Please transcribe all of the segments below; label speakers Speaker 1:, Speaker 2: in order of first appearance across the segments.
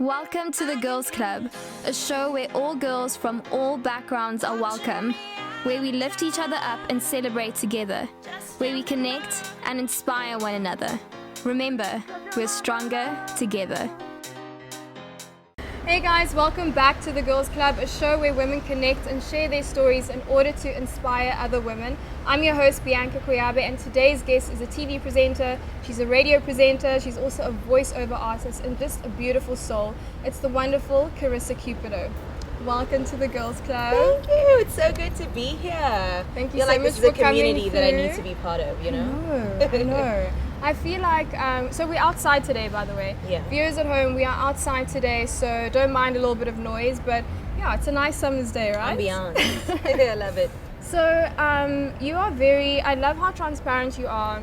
Speaker 1: Welcome to the Girls Club, a show where all girls from all backgrounds are welcome, where we lift each other up and celebrate together, where we connect and inspire one another. Remember, we're stronger together.
Speaker 2: Hey guys, welcome back to the Girls Club, a show where women connect and share their stories in order to inspire other women. I'm your host, Bianca Koyabe, and today's guest is a TV presenter, she's a radio presenter, she's also a voiceover artist, and just a beautiful soul. It's the wonderful Carissa Cupido. Welcome to the Girls Club.
Speaker 3: Thank you. It's so good to be here.
Speaker 2: Thank you
Speaker 3: I feel
Speaker 2: so
Speaker 3: like
Speaker 2: much
Speaker 3: this is a
Speaker 2: for coming
Speaker 3: community that I
Speaker 2: through.
Speaker 3: need to be part of, you know?
Speaker 2: I know. I feel like, so we're outside today, by the way.
Speaker 3: Yeah.
Speaker 2: Viewers at home, we are outside today, so don't mind a little bit of noise, but yeah, it's a nice summer's day, right?
Speaker 3: Ambiance. I love it.
Speaker 2: So you are I love how transparent you are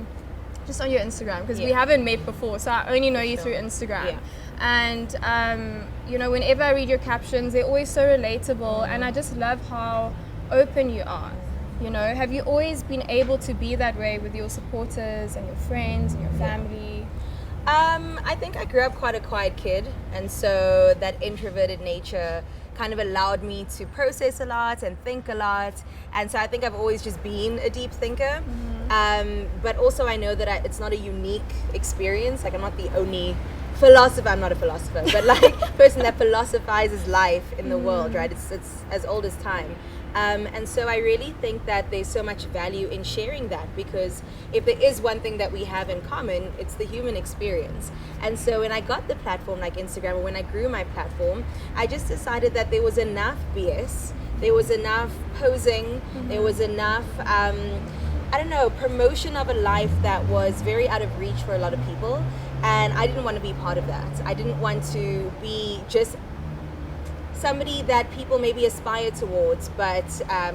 Speaker 2: just on your Instagram, because we haven't met before, so I only know you through Instagram.
Speaker 3: Yeah.
Speaker 2: And you know, whenever I read your captions, they're always so relatable, and I just love how open you are. You know, have you always been able to be that way with your supporters and your friends and your family?
Speaker 3: I think I grew up quite a quiet kid, and so that introverted nature kind of allowed me to process a lot and think a lot, and so I think I've always just been a deep thinker. But also I know that it's not a unique experience. Like, I'm not the only philosopher. I'm not a philosopher, but like person that philosophizes life in the world, right? It's as old as time. And so I really think that there's so much value in sharing that, because if there is one thing that we have in common, it's the human experience. And so when I got the platform like Instagram, or when I grew my platform, I just decided that there was enough BS, there was enough posing, there was enough promotion of a life that was very out of reach for a lot of people, and I didn't want to be part of that. I didn't want to be just somebody that people maybe aspire towards, but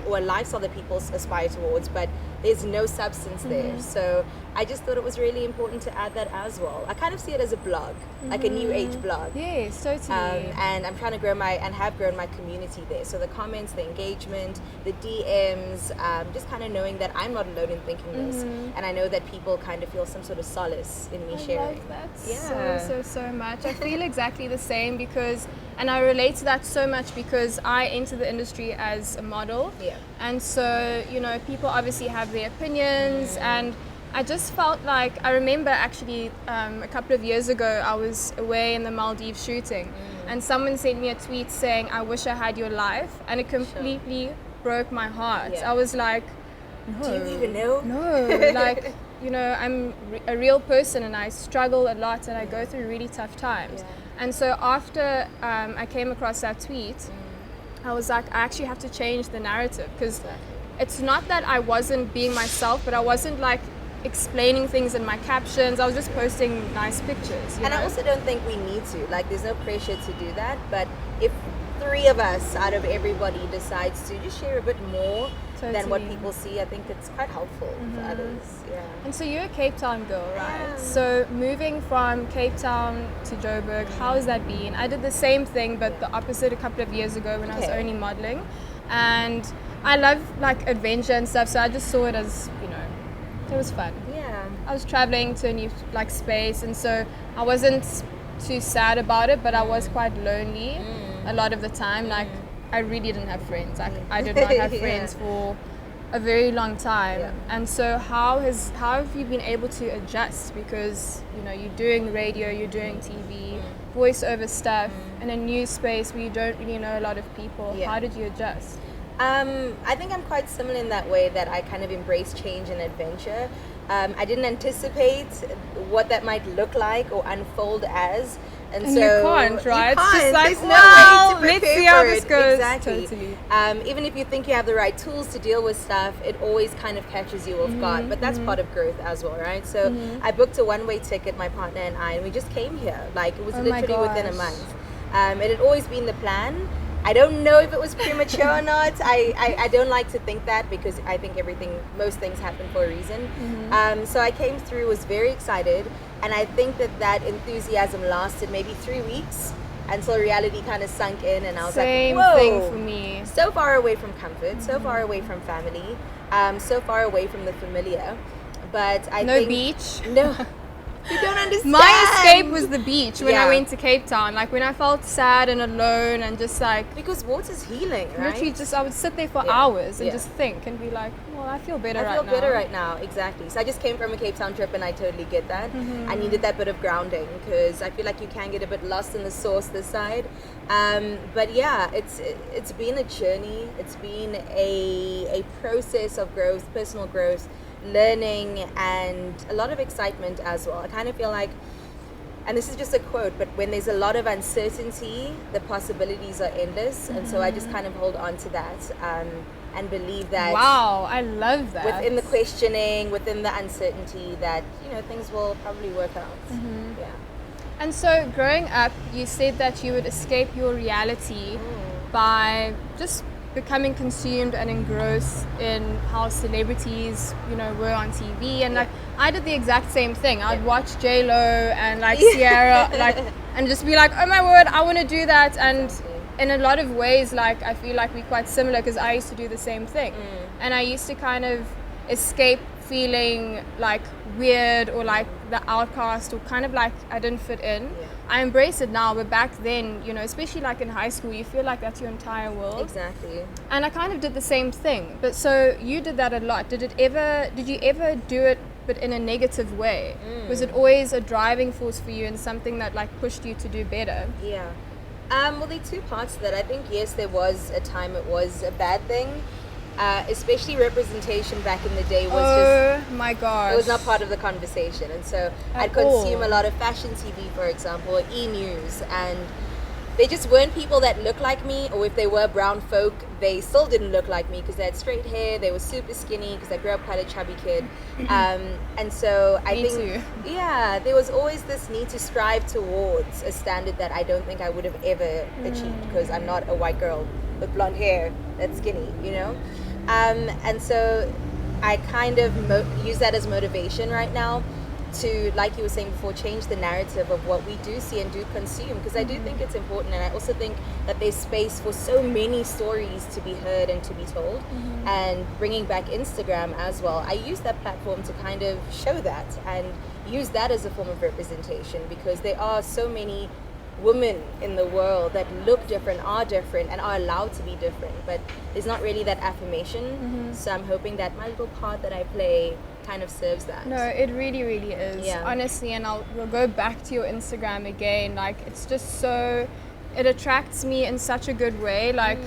Speaker 3: or a lifestyle that people aspire towards, but there's no substance there. So I just thought it was really important to add that as well. I kind of see it as a blog, like a new age blog.
Speaker 2: Yes, totally.
Speaker 3: And I'm trying to grow have grown my community there. So the comments, the engagement, the DMs, just kind of knowing that I'm not alone in thinking this, and I know that people kind of feel some sort of solace in me sharing.
Speaker 2: I love that so much. I feel exactly the same, and I relate to that so much because I entered the industry as a model.
Speaker 3: Yeah.
Speaker 2: And so, you know, people obviously have their opinions, and I just felt like, I remember actually a couple of years ago, I was away in the Maldives shooting, and someone sent me a tweet saying, "I wish I had your life," and it completely broke my heart.
Speaker 3: Yeah.
Speaker 2: I was like, no.
Speaker 3: Do you even know?
Speaker 2: No, like, you know, I'm a real person, and I struggle a lot, and I go through really tough times.
Speaker 3: Yeah.
Speaker 2: And so after I came across that tweet, I was like, I actually have to change the narrative, because it's not that I wasn't being myself, but I wasn't like explaining things in my captions. I was just posting nice pictures. You know?
Speaker 3: I also don't think we need to. Like, there's no pressure to do that. But if 3 of us out of everybody decides to just share a bit more than what people see, I think it's quite helpful for others. Yeah.
Speaker 2: And so you're a Cape Town girl, right?
Speaker 3: Yeah.
Speaker 2: So moving from Cape Town to Joburg, how has that been? I did the same thing, but the opposite a couple of years ago when I was only modeling. And I love like adventure and stuff, so I just saw it as, you know, it was fun.
Speaker 3: Yeah.
Speaker 2: I was traveling to a new like space, and so I wasn't too sad about it, but I was quite lonely a lot of the time. Like, I really didn't have friends. Like, I did not have friends for a very long time.
Speaker 3: Yeah.
Speaker 2: And so how have you been able to adjust? Because, you know, you're doing radio, you're doing TV, voiceover stuff in a new space where you don't really know a lot of people.
Speaker 3: Yeah.
Speaker 2: How did you adjust?
Speaker 3: I think I'm quite similar in that way, that I kind of embrace change and adventure. I didn't anticipate what that might look like or unfold as. And so
Speaker 2: you can't, right?
Speaker 3: You can't.
Speaker 2: It's just like,
Speaker 3: There's no
Speaker 2: well,
Speaker 3: way to
Speaker 2: let's
Speaker 3: prepare
Speaker 2: see how
Speaker 3: for
Speaker 2: this
Speaker 3: it.
Speaker 2: goes.
Speaker 3: Exactly.
Speaker 2: Totally.
Speaker 3: Even if you think you have the right tools to deal with stuff, it always kind of catches you off guard. But that's part of growth as well, right? So I booked a one-way ticket, my partner and I, and we just came here. Like, it was literally within a month. It had always been the plan. I don't know if it was premature or not. I don't like to think that, because I think most things happen for a reason. So I came through, was very excited, and I think that enthusiasm lasted maybe 3 weeks until reality kind of sunk in, and I was
Speaker 2: Same
Speaker 3: like, whoa,
Speaker 2: thing for me.
Speaker 3: so far away from comfort, so far away from family, so far away from the familiar. But I think
Speaker 2: No beach.
Speaker 3: no. You don't understand.
Speaker 2: My escape was the beach when I
Speaker 3: Yeah.
Speaker 2: went to Cape Town. Like when I felt sad and alone and just like
Speaker 3: Because water's healing, right?
Speaker 2: literally just I would sit there for
Speaker 3: Yeah.
Speaker 2: hours and
Speaker 3: Yeah.
Speaker 2: just think and be like, well, I feel better
Speaker 3: I feel
Speaker 2: right
Speaker 3: better
Speaker 2: now.
Speaker 3: right now, exactly. So I just came from a Cape Town trip and I totally get that. I needed that bit of grounding because I feel like you can get a bit lost in the source this side. But yeah, it's been a journey. It's been a process of growth, personal growth, learning, and a lot of excitement as well. I kind of feel like, and this is just a quote, but when there's a lot of uncertainty, the possibilities are endless. And so I just kind of hold on to that and believe that
Speaker 2: Wow, I love that.
Speaker 3: within the questioning, within the uncertainty, that, you know, things will probably work out. Yeah.
Speaker 2: And so growing up, you said that you would escape your reality by just becoming consumed and engrossed in how celebrities, you know, were on TV. And like I did the exact same thing. I'd watch J-Lo and like Sierra like and just be like, oh my word, I want to do that. And in a lot of ways, like I feel like we're quite similar because I used to do the same thing. And I used to kind of escape feeling like weird or like the outcast or kind of like I didn't fit in. I embrace it now, but back then, you know, especially like in high school, you feel like that's your entire world.
Speaker 3: Exactly.
Speaker 2: And I kind of did the same thing. But so you did that a lot. Did you ever do it but in a negative way? Was it always a driving force for you and something that like pushed you to do better?
Speaker 3: Yeah. Well, there are two parts to that. I think, yes, there was a time it was a bad thing. Especially representation back in the day was just,
Speaker 2: Oh my gosh.
Speaker 3: it was not part of the conversation. And so I'd consume a lot of fashion TV, for example, or e-news, and they just weren't people that looked like me, or if they were brown folk, they still didn't look like me because they had straight hair, they were super skinny because I grew up quite a chubby kid. And so I
Speaker 2: Me
Speaker 3: think,
Speaker 2: too.
Speaker 3: yeah, there was always this need to strive towards a standard that I don't think I would have ever achieved because I'm not a white girl with blonde hair that's skinny, you know? And so I kind of use that as motivation right now to, like you were saying before, change the narrative of what we do see and do consume, because I do think it's important, and I also think that there's space for so many stories to be heard and to be told. And bringing back Instagram as well, I use that platform to kind of show that and use that as a form of representation, because there are so many women in the world that look different, are different, and are allowed to be different, but there's not really that affirmation. So I'm hoping that my little part that I play kind of serves that.
Speaker 2: No, it really, really is.
Speaker 3: Yeah.
Speaker 2: Honestly, and we'll go back to your Instagram again. Like, it's just so, it attracts me in such a good way. Like,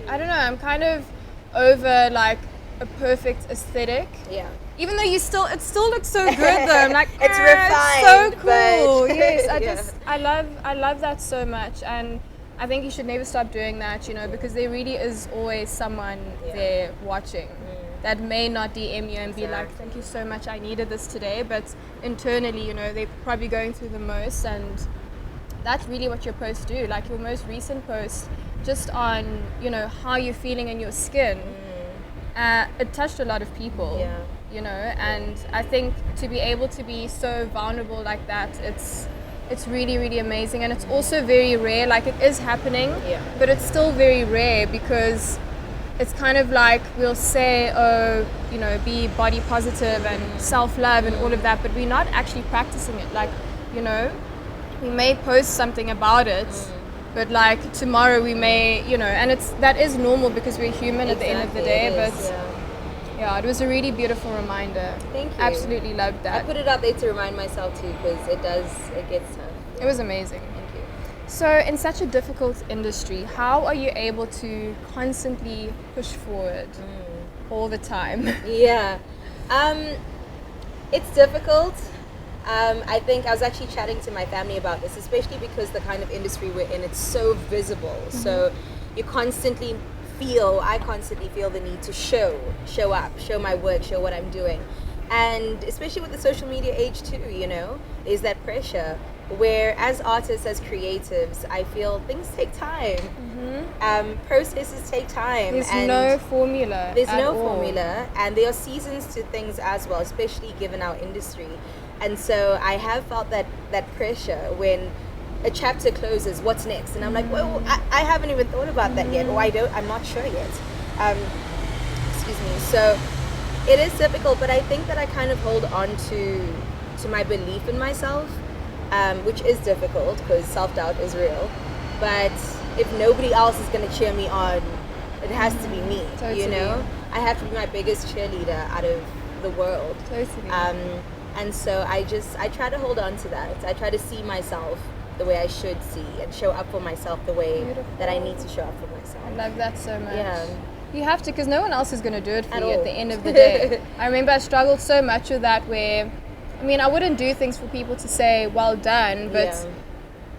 Speaker 2: I don't know, I'm kind of over like a perfect aesthetic.
Speaker 3: Yeah.
Speaker 2: Even though it still looks so good though. I'm like,
Speaker 3: It's
Speaker 2: it's so
Speaker 3: refined,
Speaker 2: cool.
Speaker 3: but-
Speaker 2: Yes,
Speaker 3: Yeah.
Speaker 2: I love that so much, and I think you should never stop doing that, you know, because there really is always someone there watching that may not DM you and be like, thank you so much, I needed this today, but internally, you know, they're probably going through the most, and that's really what your posts do. Like your most recent post, just on, you know, how you're feeling in your skin, it touched a lot of people.
Speaker 3: Yeah.
Speaker 2: You know, and I think to be able to be so vulnerable like that, it's really, really amazing, and it's also very rare. Like, it is happening, but it's still very rare, because it's kind of like we'll say, oh, you know, be body positive and self-love and all of that, but we're not actually practicing it. Like, you know, we may post something about it, but like tomorrow we may, you know, and that is normal because we're human at the end of the day. Yeah, it was a really beautiful reminder.
Speaker 3: Thank you.
Speaker 2: Absolutely loved
Speaker 3: I
Speaker 2: that.
Speaker 3: put it out there to remind myself too, because it gets tough.
Speaker 2: It was amazing.
Speaker 3: Thank you.
Speaker 2: So, in such a difficult industry, how are you able to constantly push forward all the time?
Speaker 3: Yeah. It's difficult. I think I was actually chatting to my family about this, especially because the kind of industry we're in, it's so visible. So you I constantly feel the need to show up, show my work, show what I'm doing. And especially with the social media age too, you know, there's that pressure where as artists, as creatives, I feel things take time. Processes take time.
Speaker 2: There's
Speaker 3: and
Speaker 2: no formula.
Speaker 3: There's
Speaker 2: at
Speaker 3: no
Speaker 2: all.
Speaker 3: formula, and there are seasons to things as well, especially given our industry. And so I have felt that pressure when a chapter closes, what's next? And I'm like, well, I haven't even thought about that yet, or I'm not sure yet. Excuse me. So it is difficult, but I think that I kind of hold on to to my belief in myself, which is difficult because self-doubt is real. But if nobody else is going to cheer me on, it has to be me.
Speaker 2: Totally.
Speaker 3: You know, I have to be my biggest cheerleader out of the world.
Speaker 2: Totally.
Speaker 3: And so I try to hold on to that. I try to see myself the way I should see and show up for myself the way that I need to show up for myself.
Speaker 2: I love that so much.
Speaker 3: Yeah.
Speaker 2: You have to, because no one else is going to do it for you
Speaker 3: all.
Speaker 2: at the end of the day. I remember I struggled so much with that where, I mean, I wouldn't do things for people to say, well done, but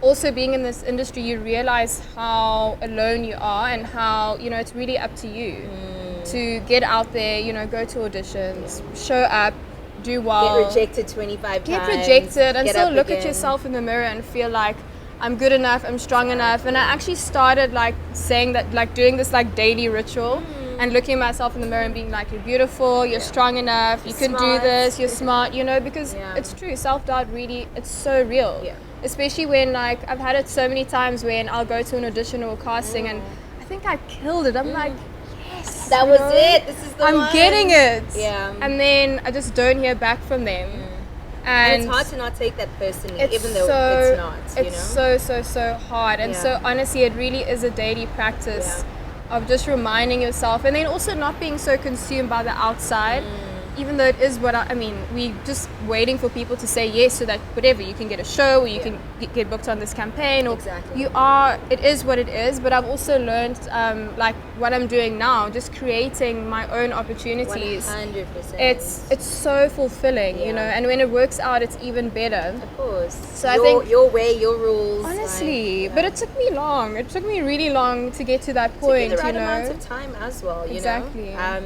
Speaker 2: also being in this industry, you realize how alone you are and how, you know, it's really up to you to get out there, you know, go to auditions, show up, do well.
Speaker 3: Get rejected 25
Speaker 2: Get
Speaker 3: times.
Speaker 2: rejected and
Speaker 3: get
Speaker 2: still
Speaker 3: up
Speaker 2: look
Speaker 3: again.
Speaker 2: at yourself in the mirror and feel like I'm good enough, I'm strong enough. And I actually started like saying that, like doing this like daily ritual and looking at myself in the mirror and being like, you're beautiful, you're strong enough, you can do
Speaker 3: smart.
Speaker 2: this, you're smart, you know, because it's true, self-doubt really, it's so real. Especially when like, I've had it so many times when I'll go to an audition or a casting and I think I killed it. I'm like, yes,
Speaker 3: That
Speaker 2: you
Speaker 3: was
Speaker 2: know?
Speaker 3: it. This is the one.
Speaker 2: I'm getting it.
Speaker 3: Yeah.
Speaker 2: And then I just don't hear back from them.
Speaker 3: And it's hard to not take that personally,
Speaker 2: it's
Speaker 3: even though
Speaker 2: so,
Speaker 3: it's not, you know?
Speaker 2: It's so hard. And so honestly, it really is a daily practice of just reminding yourself and then also not being so consumed by the outside. Even though it is what I mean, we just waiting for people to say yes so that whatever, you can get a show or you can get booked on this campaign or it is what it is. But I've also learned like what I'm doing now, just creating my own opportunities.
Speaker 3: 100%.
Speaker 2: It's so fulfilling, you know, and when it works out, it's even better.
Speaker 3: Of course.
Speaker 2: So I think
Speaker 3: your way, your rules.
Speaker 2: honestly, but it took me long. It took me really long to get to that point,
Speaker 3: Took you the right
Speaker 2: you know.
Speaker 3: amount of time as well, you
Speaker 2: Exactly.
Speaker 3: know.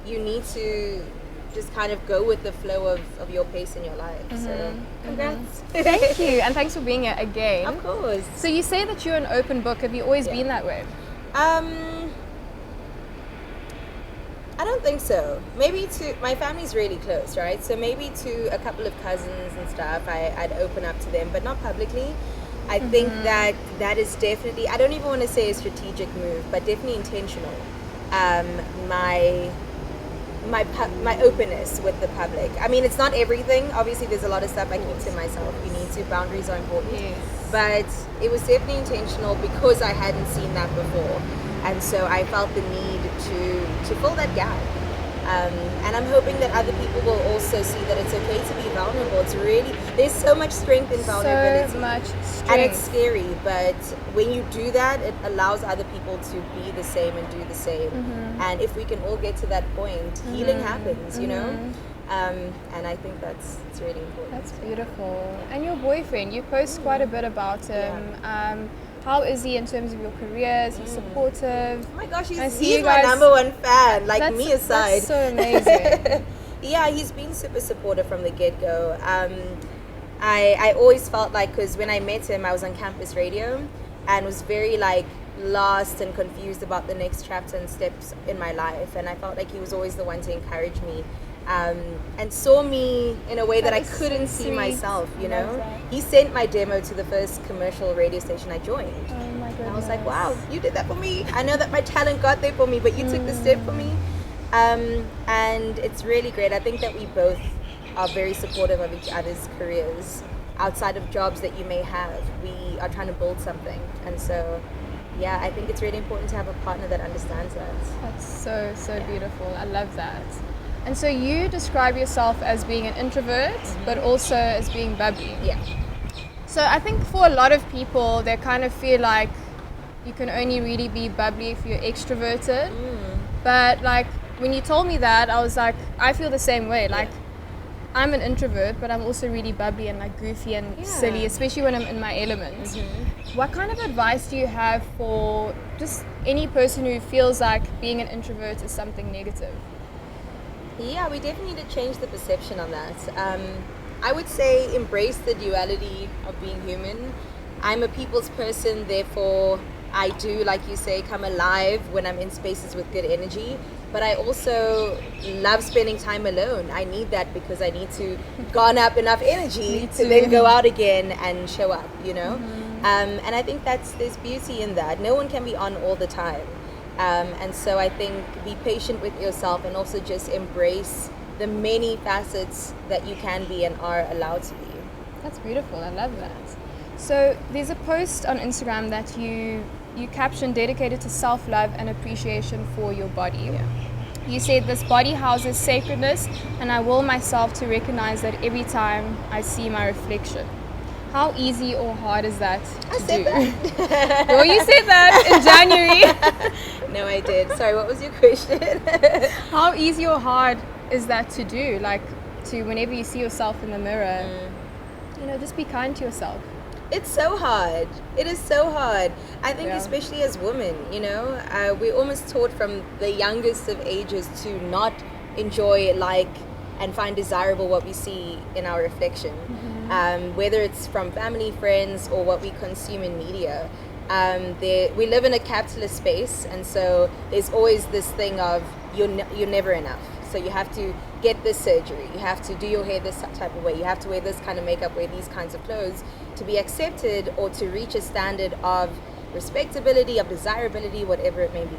Speaker 3: You need to just kind of go with the flow of your pace in your life. So congrats.
Speaker 2: Thank you, and thanks for being here again.
Speaker 3: Of course.
Speaker 2: So you say that you're an open book. Have you always been that way?
Speaker 3: I don't think so. Maybe to my family's really close, right? So maybe to a couple of cousins and stuff, I'd open up to them, but not publicly. I think that is definitely, I don't even want to say a strategic move, but definitely intentional. My openness with the public. I mean, it's not everything. Obviously, there's a lot of stuff I keep to myself. You need to. Boundaries are important.
Speaker 2: Yes.
Speaker 3: But it was definitely intentional because I hadn't seen that before. And so I felt the need to fill that gap. And I'm hoping that other people will also see that it's okay to be vulnerable. It's really, there's so much strength in vulnerability.
Speaker 2: So much strength.
Speaker 3: And it's scary, but when you do that, it allows other people to be the same and do the same. And if we can all get to that point, healing happens, you know? And I think it's really important.
Speaker 2: That's beautiful. And your boyfriend, you post quite a bit about him. How is he in terms of your career? Is he supportive?
Speaker 3: Oh my gosh,
Speaker 2: I
Speaker 3: he's
Speaker 2: see you
Speaker 3: my
Speaker 2: guys-
Speaker 3: number one fan, like me aside.
Speaker 2: That's so amazing.
Speaker 3: Yeah, he's been super supportive from the get-go. I always felt like, because when I met him, I was on campus radio and was very like lost and confused about the next chapter and steps in my life. And I felt like he was always the one to encourage me. And saw me in a way that I
Speaker 2: is so
Speaker 3: couldn't see
Speaker 2: sweet.
Speaker 3: myself, you
Speaker 2: Love
Speaker 3: know?
Speaker 2: that.
Speaker 3: He sent my demo to the first commercial radio station I joined.
Speaker 2: Oh my goodness.
Speaker 3: And I was like, wow, you did that for me. I know that my talent got there for me, but you took the step for me. And it's really great. I think that we both are very supportive of each other's careers. Outside of jobs that you may have, we are trying to build something. And so, yeah, I think it's really important to have a partner that understands that.
Speaker 2: That's so beautiful. I love that. And so you describe yourself as being an introvert, but also as being bubbly.
Speaker 3: Yeah.
Speaker 2: So I think for a lot of people, they kind of feel like you can only really be bubbly if you're extroverted. But like when you told me that, I was like, I feel the same way. Like I'm an introvert, but I'm also really bubbly and like goofy and silly, especially when I'm in my element. What kind of advice do you have for just any person who feels like being an introvert is something negative?
Speaker 3: Yeah, we definitely need to change the perception on that. I would say embrace the duality of being human. I'm a people's person, therefore I do, like you say, come alive when I'm in spaces with good energy. But I also love spending time alone. I need that because I need to garner up enough energy to then go out again and show up, you know? And I think there's beauty in that. No one can be on all the time. And so I think be patient with yourself and also just embrace the many facets that you can be and are allowed to be.
Speaker 2: That's beautiful. I love that. So there's a post on Instagram that you captioned dedicated to self-love and appreciation for your body.
Speaker 3: Yeah.
Speaker 2: You said, "This body houses sacredness, and I will myself to recognize that every time I see my reflection." How easy or hard is that to do?
Speaker 3: That.
Speaker 2: Well, you said that in January.
Speaker 3: No, I did. Sorry, what was your question?
Speaker 2: How easy or hard is that to do? Like, to whenever you see yourself in the mirror, just be kind to yourself.
Speaker 3: It's so hard. It is so hard. I think especially as women, we're almost taught from the youngest of ages to not enjoy, and find desirable what we see in our reflection. Whether it's from family, friends, or what we consume in media. We live in a capitalist space, and so there's always this thing of you're never enough. So you have to get this surgery, you have to do your hair this type of way, you have to wear this kind of makeup, wear these kinds of clothes to be accepted or to reach a standard of respectability, of desirability, whatever it may be.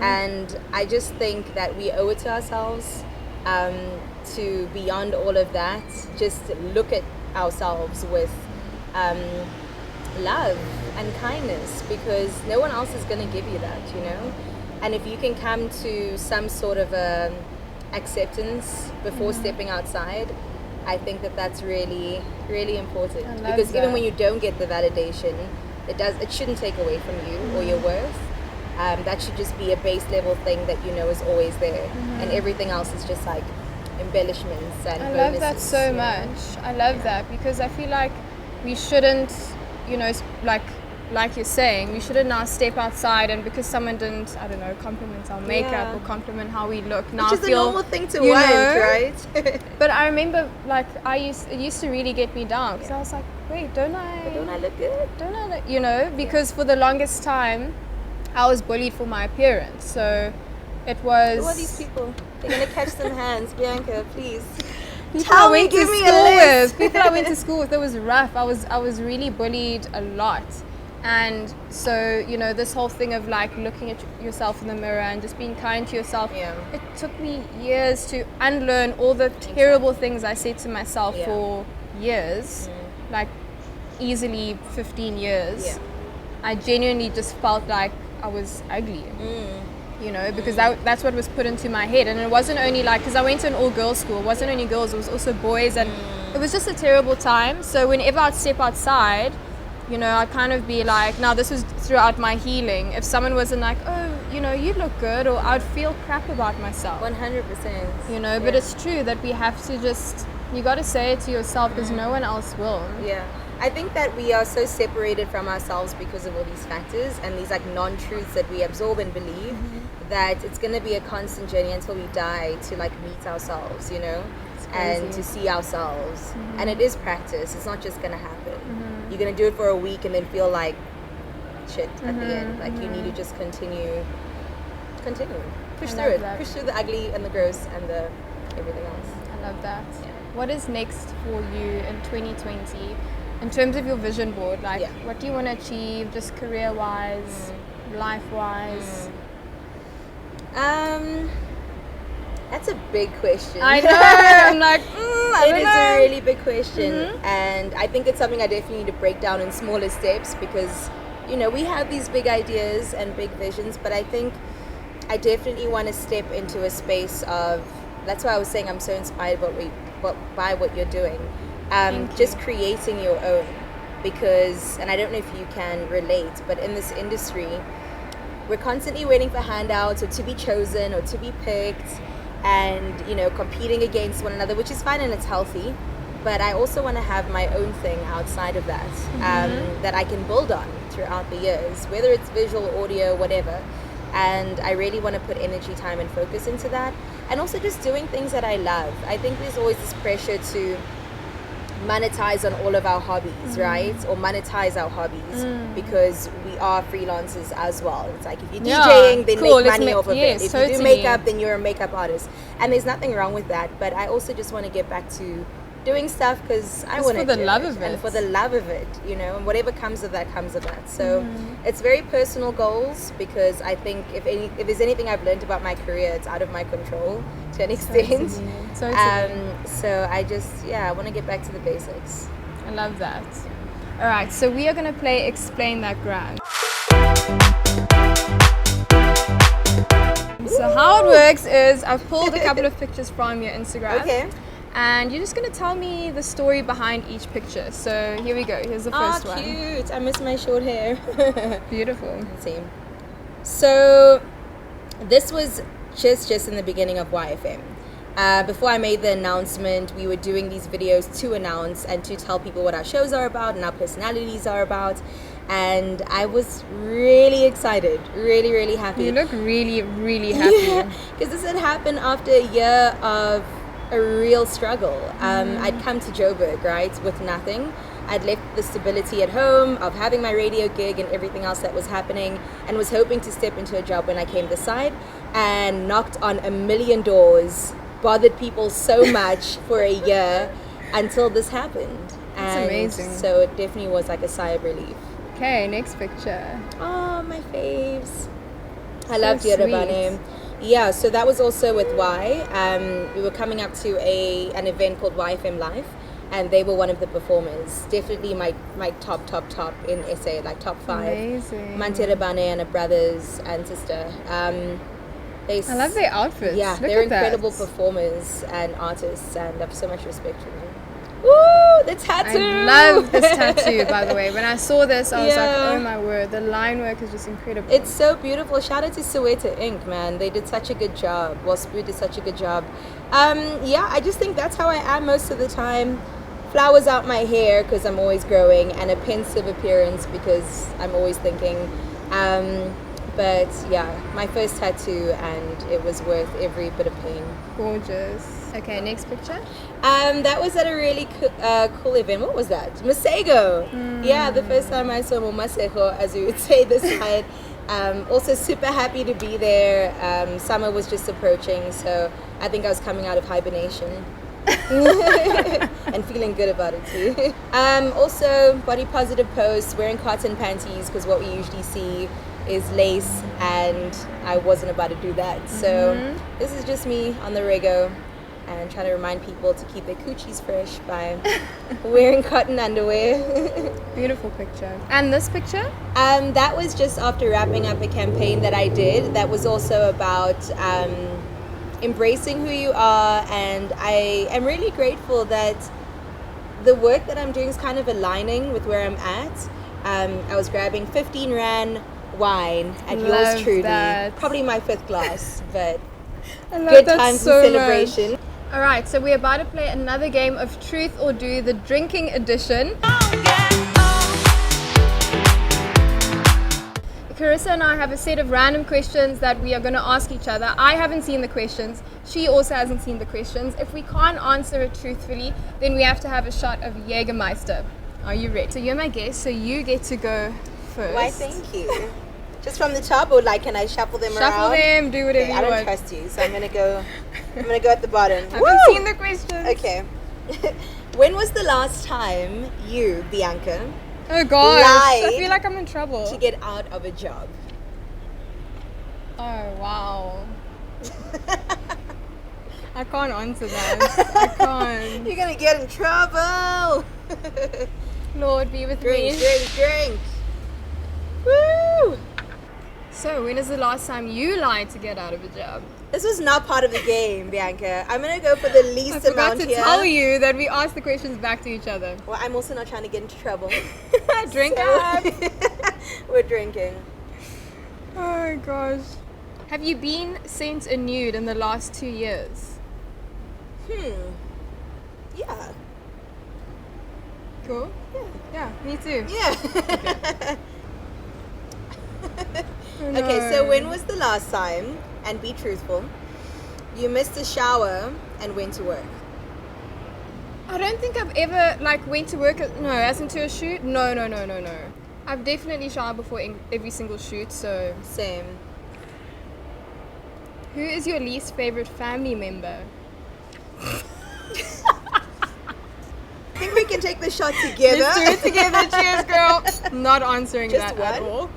Speaker 3: And I just think that we owe it to ourselves to, beyond all of that, just look at ourselves with love and kindness, because no one else is going to give you that, and if you can come to some sort of acceptance before stepping outside, I think that's really, really important, because even when you don't get the validation, it shouldn't take away from you or your worth. That should just be a base level thing that is always there, and everything else is just like embellishments and bonuses.
Speaker 2: I love that so much. I love that, because I feel like we shouldn't, like you're saying, we shouldn't now step outside and because someone didn't, I don't know, compliment our makeup or compliment how we look, now
Speaker 3: which is
Speaker 2: feel,
Speaker 3: a normal thing to want, right?
Speaker 2: But I remember, it used to really get me down, because I was like, wait, don't I
Speaker 3: look good?
Speaker 2: Don't I look, because for the longest time I was bullied for my appearance, so it was...
Speaker 3: Who are these people? They're gonna catch some hands. Bianca, please.
Speaker 2: People I went to school with, it was rough. I was really bullied a lot. And so, this whole thing of looking at yourself in the mirror and just being kind to yourself, it took me years to unlearn all the terrible things I said to myself for years, easily 15 years. I genuinely just felt like I was ugly. Because that's what was put into my head. And it wasn't only because I went to an all-girls school, it wasn't only girls, it was also boys, and it was just a terrible time. So whenever I'd step outside, I'd kind of be like, now this was throughout my healing, if someone wasn't like, oh, you look good, or I'd feel crap about myself.
Speaker 3: 100%.
Speaker 2: But it's true that we have to just, you got to say it to yourself, because no one else will.
Speaker 3: Yeah. I think that we are so separated from ourselves because of all these factors and these non-truths that we absorb and believe, that it's going to be a constant journey until we die to meet ourselves, and to see ourselves. And it is practice. It's not just going to happen. You're going to do it for a week and then feel like shit at the end. You need to just continue. Push through it. Push through the ugly and the gross and the everything else.
Speaker 2: I love that. Yeah. What is next for you in 2020? In terms of your vision board, what do you want to achieve, just career-wise, life-wise?
Speaker 3: That's a big question.
Speaker 2: I know. I'm like, I don't know.
Speaker 3: It is a really big question, and I think it's something I definitely need to break down in smaller steps, because we have these big ideas and big visions, but I think I definitely want to step into a space of. That's why I was saying I'm so inspired by what you're doing. Just creating your own, because, and I don't know if you can relate, but in this industry we're constantly waiting for handouts or to be chosen or to be picked, and competing against one another, which is fine and it's healthy, but I also want to have my own thing outside of that, that I can build on throughout the years, whether it's visual, audio, whatever. And I really want to put energy, time and focus into that, and also just doing things that I love. I think there's always this pressure to monetize on all of our hobbies, right? Or monetize our hobbies, because we are freelancers as well. It's like if you're DJing, then make money off of it. If you do makeup, then you're a makeup artist. And there's nothing wrong with that. But I also just want to get back to doing stuff because I
Speaker 2: Just
Speaker 3: want to
Speaker 2: for the
Speaker 3: do
Speaker 2: love
Speaker 3: it,
Speaker 2: of
Speaker 3: and
Speaker 2: it.
Speaker 3: for the love of it, you know, and whatever comes of that comes of that. So it's very personal goals, because I think if there's anything I've learned about my career, it's out of my control to an extent. So I just I want to get back to the basics.
Speaker 2: I love that. All right, so we are going to play Explain That Grand. So how it works is I've pulled a couple of pictures from your Instagram.
Speaker 3: Okay.
Speaker 2: And you're just going to tell me the story behind each picture. So here we go. Here's the first one.
Speaker 3: Cute. I miss my short hair.
Speaker 2: Beautiful.
Speaker 3: Same. So this was just in the beginning of YFM. Before I made the announcement, we were doing these videos to announce and to tell people what our shows are about and our personalities are about. And I was really excited, really, really happy.
Speaker 2: You look really, really happy.
Speaker 3: Because this had happened after a year of a real struggle. I'd come to Joburg, right, with nothing. I'd left the stability at home of having my radio gig and everything else that was happening, and was hoping to step into a job when I came this side, and knocked on a million doors, bothered people so much for a year until this happened.
Speaker 2: That's
Speaker 3: and
Speaker 2: amazing.
Speaker 3: So it definitely was like a sigh of relief.
Speaker 2: Okay, next picture.
Speaker 3: Oh, my faves. I
Speaker 2: So
Speaker 3: love
Speaker 2: sweet.
Speaker 3: Gautrain. Yeah, so that was also with Y. We were coming up to an event called YFM Live, and they were one of the performers. Definitely my top in SA, like top 5.
Speaker 2: Amazing.
Speaker 3: Manterebane and her brothers and sister.
Speaker 2: I love their outfits.
Speaker 3: Yeah,
Speaker 2: Look
Speaker 3: they're
Speaker 2: at that.
Speaker 3: incredible performers and artists, and I have so much respect for them. Woo, the tattoo!
Speaker 2: I love this tattoo, by the way. When I saw this, I was like,
Speaker 3: Yeah.
Speaker 2: oh my word, the line work is just incredible.
Speaker 3: It's so beautiful. Shout out to Soweto Inc., man. They did such a good job. Spoo did such a good job. I just think that's how I am most of the time. Flowers out my hair because I'm always growing, and a pensive appearance because I'm always thinking. But yeah, my first tattoo, and it was worth every bit of pain.
Speaker 2: Gorgeous. Okay, next picture.
Speaker 3: That was at a really cool event. What was that? Masego. Yeah, the first time I saw Masego, as we would say this side. Also super happy to be there. Summer was just approaching, so I think I was coming out of hibernation. And feeling good about it too. Also body positive posts, wearing cotton panties, because what we usually see is lace, and I wasn't about to do that. So this is just me on the rego and trying to remind people to keep their coochies fresh by wearing cotton underwear.
Speaker 2: Beautiful picture. And this picture?
Speaker 3: That was just after wrapping up a campaign that I did that was also about embracing who you are, and I am really grateful that the work that I'm doing is kind of aligning with where I'm at. I was grabbing 15 Rand wine at yours truly.
Speaker 2: That.
Speaker 3: Probably my 5th glass, but
Speaker 2: I love
Speaker 3: good
Speaker 2: that
Speaker 3: times
Speaker 2: so
Speaker 3: and celebration.
Speaker 2: much. All right, so we're about to play another game of Truth or Do, the drinking edition. Carissa and I have a set of random questions that we are going to ask each other. I haven't seen the questions. She also hasn't seen the questions. If we can't answer it truthfully, then we have to have a shot of Jägermeister. Are you ready? So you're my guest, so you get to go first.
Speaker 3: Why, thank you. Just from the top, or like, can I shuffle them around?
Speaker 2: Shuffle them, do whatever
Speaker 3: Okay,
Speaker 2: you want.
Speaker 3: I don't trust you, so I'm gonna go at the bottom.
Speaker 2: I haven't seen the questions.
Speaker 3: Okay. When was the last time you, Bianca,
Speaker 2: Oh gosh, I
Speaker 3: lied
Speaker 2: feel like I'm in trouble.
Speaker 3: to get out of a job?
Speaker 2: Oh wow. I can't answer that. I can't.
Speaker 3: You're gonna get in trouble.
Speaker 2: Lord be with
Speaker 3: Drink,
Speaker 2: me.
Speaker 3: drink. Woo!
Speaker 2: So when is the last time you lied to get out of a job?
Speaker 3: This was not part of the game, Bianca. I'm gonna go for the least
Speaker 2: I forgot
Speaker 3: amount
Speaker 2: to
Speaker 3: here.
Speaker 2: tell you that we ask the questions back to each other.
Speaker 3: Well, I'm also not trying to get into trouble.
Speaker 2: Drink
Speaker 3: So-
Speaker 2: up.
Speaker 3: We're drinking.
Speaker 2: Oh gosh. Have you been sent a nude in the last 2 years?
Speaker 3: Yeah.
Speaker 2: Cool. Yeah, me too.
Speaker 3: Yeah.
Speaker 2: Oh,
Speaker 3: Okay, so
Speaker 2: no.
Speaker 3: when was the last time, and be truthful, you missed a shower and went to work?
Speaker 2: I don't think I've ever went to work. No, as into a shoot. No. I've definitely showered before every single shoot. So,
Speaker 3: Same.
Speaker 2: who is your least favorite family member?
Speaker 3: think we can take the shot together.
Speaker 2: Let's do it together. Cheers, girl. Not answering
Speaker 3: Just
Speaker 2: that at
Speaker 3: one?
Speaker 2: all.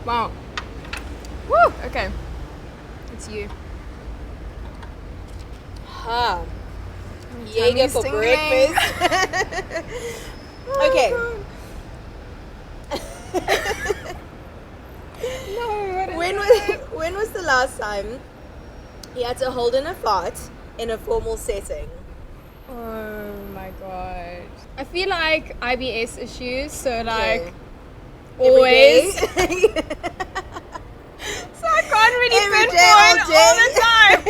Speaker 2: Wow. Woo! Okay. It's you.
Speaker 3: Ha. Jaeger for
Speaker 2: tingling.
Speaker 3: breakfast. Okay.
Speaker 2: No, what is
Speaker 3: When was the last time you had to hold in a fart in a formal setting?
Speaker 2: Oh my god. I feel like IBS issues, so like always. So
Speaker 3: Every day?
Speaker 2: I can't really
Speaker 3: Every day,
Speaker 2: pinpoint all the time.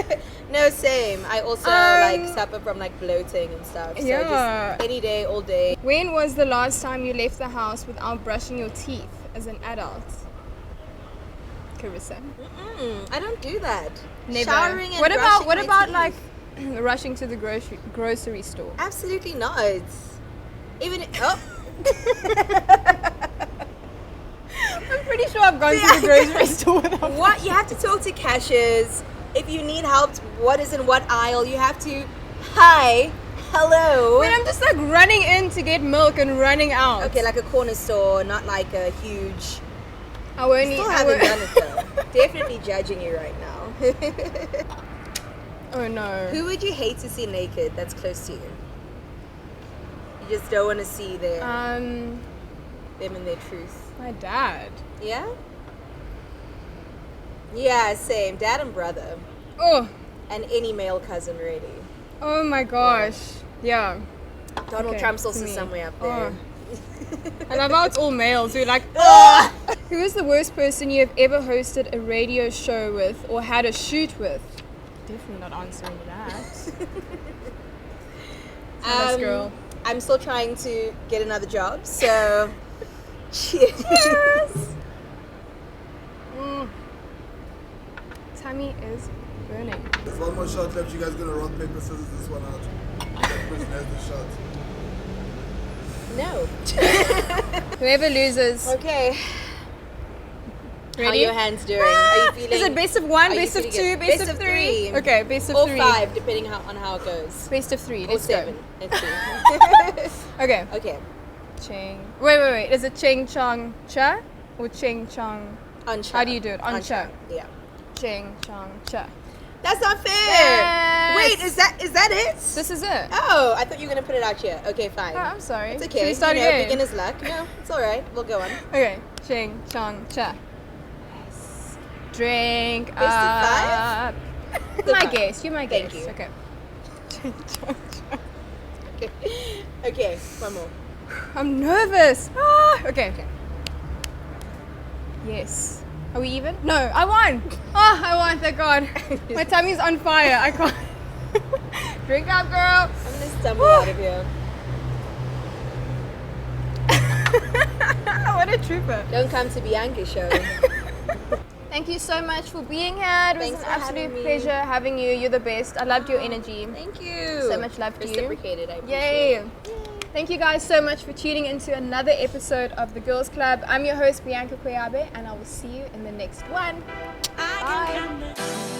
Speaker 3: No, same. I also like suffer from like bloating and stuff. So
Speaker 2: Yeah.
Speaker 3: just any day, all day.
Speaker 2: When was the last time you left the house without brushing your teeth as an adult? Carissa.
Speaker 3: I don't do that.
Speaker 2: Never.
Speaker 3: Showering and
Speaker 2: what
Speaker 3: brushing my
Speaker 2: about
Speaker 3: teeth.
Speaker 2: like rushing to the grocery store?
Speaker 3: Absolutely not. Even I'm
Speaker 2: pretty sure I've gone to the grocery store without.
Speaker 3: What? You have to talk to cashiers. If you need help, what is in what aisle, you have to, hi, hello.
Speaker 2: When I'm just like running in to get milk and running out.
Speaker 3: Okay, like a corner store, not like a huge.
Speaker 2: I won't
Speaker 3: Still
Speaker 2: eat.
Speaker 3: haven't done it though. Definitely judging you right now.
Speaker 2: Oh no.
Speaker 3: Who would you hate to see naked that's close to you? You just don't want to see them in their truth.
Speaker 2: My dad.
Speaker 3: Yeah? Yeah, same. Dad and brother.
Speaker 2: Oh.
Speaker 3: And any male cousin, really.
Speaker 2: Oh my gosh. Yeah.
Speaker 3: Donald
Speaker 2: Okay,
Speaker 3: Trump's
Speaker 2: to
Speaker 3: also
Speaker 2: me.
Speaker 3: somewhere up there.
Speaker 2: Oh. I love how it's all males. We're like,
Speaker 3: Ah!
Speaker 2: who is the worst person you have ever hosted a radio show with or had a shoot with? Definitely not answering that. Nice girl.
Speaker 3: I'm still trying to get another job, so cheers.
Speaker 2: Tummy is burning.
Speaker 4: There's one more shot left. You guys gonna rock, paper, scissors this one out. That person has the shot.
Speaker 3: No.
Speaker 2: Whoever loses.
Speaker 3: Okay.
Speaker 2: Ready?
Speaker 3: How are your hands doing? Are you feeling?
Speaker 2: Is it best of one,
Speaker 3: are you
Speaker 2: best of
Speaker 3: feeling
Speaker 2: two,
Speaker 3: it?
Speaker 2: best of three? Okay, best of
Speaker 3: or
Speaker 2: three.
Speaker 3: 5, depending on how it goes.
Speaker 2: Best of three.
Speaker 3: Or
Speaker 2: Let's
Speaker 3: 7.
Speaker 2: go.
Speaker 3: Let's see.
Speaker 2: Okay.
Speaker 3: Okay.
Speaker 2: Cheng. Wait. Is it Cheng Chong Cha or Cheng Chong?
Speaker 3: Ancha.
Speaker 2: How do you do it? Ancha.
Speaker 3: Yeah.
Speaker 2: Cheng Chong Cha.
Speaker 3: That's not fair.
Speaker 2: Yes.
Speaker 3: Wait, is that it?
Speaker 2: This is it.
Speaker 3: Oh, I thought you were gonna put it out here. Okay, fine.
Speaker 2: Oh, I'm sorry.
Speaker 3: It's
Speaker 2: Should
Speaker 3: okay.
Speaker 2: we start
Speaker 3: you know,
Speaker 2: again?
Speaker 3: beginner's luck. No, it's all right. We'll go on.
Speaker 2: Okay. Cheng Chong Cha. Yes. Drink
Speaker 3: Best of
Speaker 2: up.
Speaker 3: The
Speaker 2: My
Speaker 3: 5.
Speaker 2: guess. You're my
Speaker 3: Thank
Speaker 2: guess.
Speaker 3: you.
Speaker 2: Okay. Cheng Chong Cha.
Speaker 3: Okay. Okay, one more.
Speaker 2: I'm nervous. Okay. Yes. Are we even? No, I won. I won. Thank God. My tummy's on fire. I can't. Drink up, girl.
Speaker 3: I'm gonna stumble out of here.
Speaker 2: What a trooper.
Speaker 3: Don't come to Bianca's show.
Speaker 2: Thank you so much for being here. It was
Speaker 3: Thanks
Speaker 2: an
Speaker 3: for having
Speaker 2: absolute
Speaker 3: me.
Speaker 2: pleasure having you. You're the best. I loved your energy.
Speaker 3: Thank you.
Speaker 2: So much love to you.
Speaker 3: Reciprocated, I appreciate
Speaker 2: Yay. Thank you guys so much for tuning into another episode of The Girls Club. I'm your host, Bianca Koyabe, and I will see you in the next one.
Speaker 3: it.
Speaker 2: Bye.